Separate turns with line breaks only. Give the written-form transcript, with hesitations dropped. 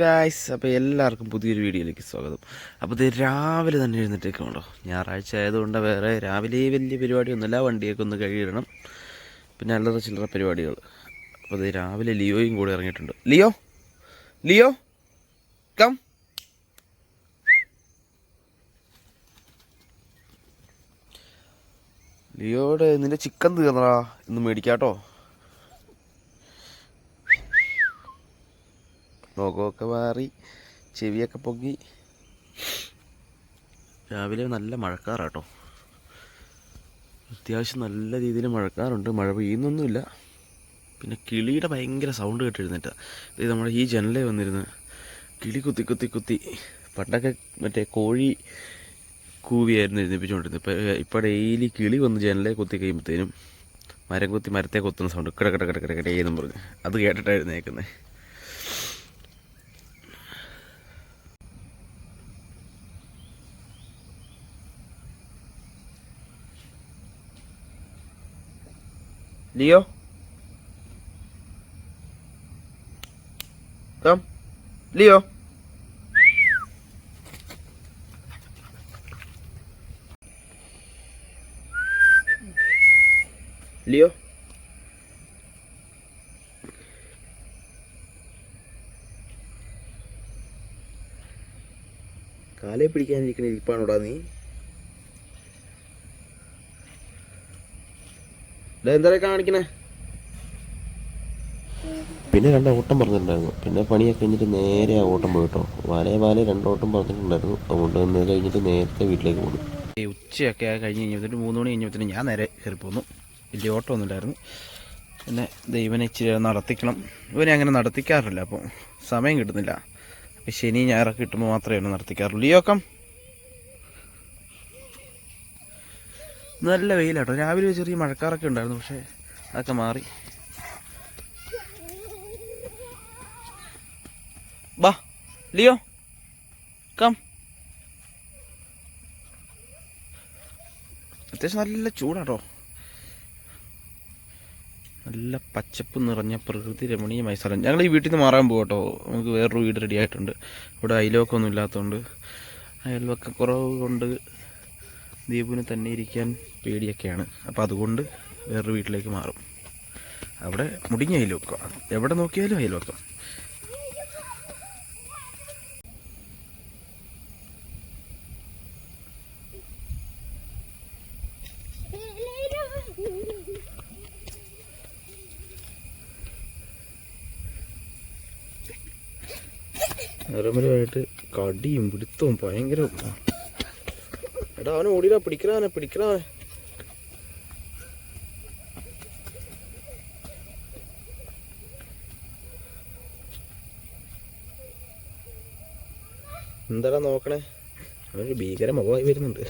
Guys, അപ്പോൾ എല്ലാവർക്കും പുതിയൊരു വീഡിയോയിലേക്ക് സ്വാഗതം. അപ്പോൾ ഇത് രാവിലെ തന്നെ എഴുന്നേറ്റേക്കുണ്ടോ. ഞായറാഴ്ച ആയതുകൊണ്ട് വേറെ രാവിലെ വലിയ പരിപാടിയൊന്നുമില്ല. വണ്ടിയൊക്കെ ഒന്ന് കഴുകിയിടണം, പിന്നെ അല്ലറ ചില്ലറ പരിപാടികൾ. അപ്പോൾ ഇത് രാവിലെ ലിയോയും കൂടെ ഇറങ്ങിയിട്ടുണ്ട്. Leo Leo come. ലിയോയുടെ നിന്റെ ചിക്കൻ തീർന്നടാ, ഇന്ന് മേടിക്കാട്ടോ. ലോകമൊക്കെ മാറി, ചെവിയൊക്കെ പൊങ്ങി. രാവിലെ നല്ല മഴക്കാറാട്ടോ, അത്യാവശ്യം നല്ല രീതിയിൽ മഴക്കാറുണ്ട്. മഴ പെയ്യുന്നൊന്നുമില്ല. പിന്നെ കിളിയുടെ ഭയങ്കര സൗണ്ട് കേട്ടിരുന്നിട്ടാ ഇത് നമ്മുടെ ഈ ജനലേ വന്നിരുന്ന് കിളി കുത്തി കുത്തി കുത്തി. പണ്ടൊക്കെ മറ്റേ കോഴി കൂവിയായിരുന്നു എഴുന്നേപ്പിച്ചുകൊണ്ടിരുന്നത്. ഇപ്പോൾ ഡെയിലി കിളി വന്ന് ജനലേ കുത്തി കഴിയുമ്പോഴത്തേനും മരം കുത്തി മരത്തെ കൊത്തുന്ന സൗണ്ട് കിടക്കിടക്കിടക്കിടക്കിടേന്നും പറഞ്ഞ് അത് കേട്ടിട്ടായിരുന്നു കേൾക്കുന്നത്. Leo come. ലിയോ ലിയോ കാലേ പിടിക്കാനിരിക്കണ ഇരിപ്പാണോടാ നീ? എന്താ കാണിക്കണേ? പിന്നെ 2 ഓട്ടം പറഞ്ഞിട്ടുണ്ടായിരുന്നു. പിന്നെ പണിയൊക്കെ കഴിഞ്ഞിട്ട് നേരെ ആ ഓട്ടം പോയിട്ടോ. വാലേ 2 ഓട്ടം പറഞ്ഞിട്ടുണ്ടായിരുന്നു. അതുകൊണ്ട് ഇന്നലെ കഴിഞ്ഞിട്ട് നേരത്തെ വീട്ടിലേക്ക് പോകുന്നു. ഉച്ചയൊക്കെ കഴിഞ്ഞ് കഴിഞ്ഞിട്ട് 3 മണി കഴിഞ്ഞപ്പോഴത്തേനും ഞാൻ നേരെ കയറി പോന്നു. വലിയ ഓട്ടമൊന്നും ഇല്ലായിരുന്നു. പിന്നെ ദൈവനെ ഇച്ചിരി നടത്തിക്കണം. ഇവനെ അങ്ങനെ നടത്തിക്കാറില്ല, അപ്പോൾ സമയം കിട്ടുന്നില്ല. അപ്പോൾ ശനി ഞായറൊക്കെ കിട്ടുമ്പോൾ മാത്രമേ നടത്തിക്കാറുള്ളൂ. ലിയോക്കം. നല്ല വെയിലാട്ടോ. രാവിലെ ചെറിയ മഴക്കാറൊക്കെ ഉണ്ടായിരുന്നു, പക്ഷേ അതൊക്കെ മാറി. ബാ ലിയോ കം. അത്യാവശ്യം നല്ല ചൂടാട്ടോ. നല്ല പച്ചപ്പ് നിറഞ്ഞ പ്രകൃതി രമണീയമായ സ്ഥലം. ഞങ്ങൾ ഈ വീട്ടിൽ നിന്ന് മാറാൻ പോകട്ടോ. നമുക്ക് വേറൊരു വീട് റെഡി ആയിട്ടുണ്ട്. ഇവിടെ അയൽവക്കമൊന്നും ഇല്ലാത്തതുകൊണ്ട്, അയൽവക്ക കുറവ് കൊണ്ട് ദീപുവിന് തന്നെ ഇരിക്കാൻ പേടിയൊക്കെയാണ്. അപ്പോൾ അതുകൊണ്ട് വേറൊരു വീട്ടിലേക്ക് മാറും. അവിടെ മുടിഞ്ഞ അയൽവക്കം, എവിടെ നോക്കിയാലും അയൽവക്കം. നിറമരമായിട്ട് കടിയും പിടുത്തവും ഭയങ്കര. എടാ അവനെ ഓടിടാ, പിടിക്കണ. എന്താടാ നോക്കണേ? അവനൊരു ഭീകര മുഖമായി വരുന്നുണ്ട്.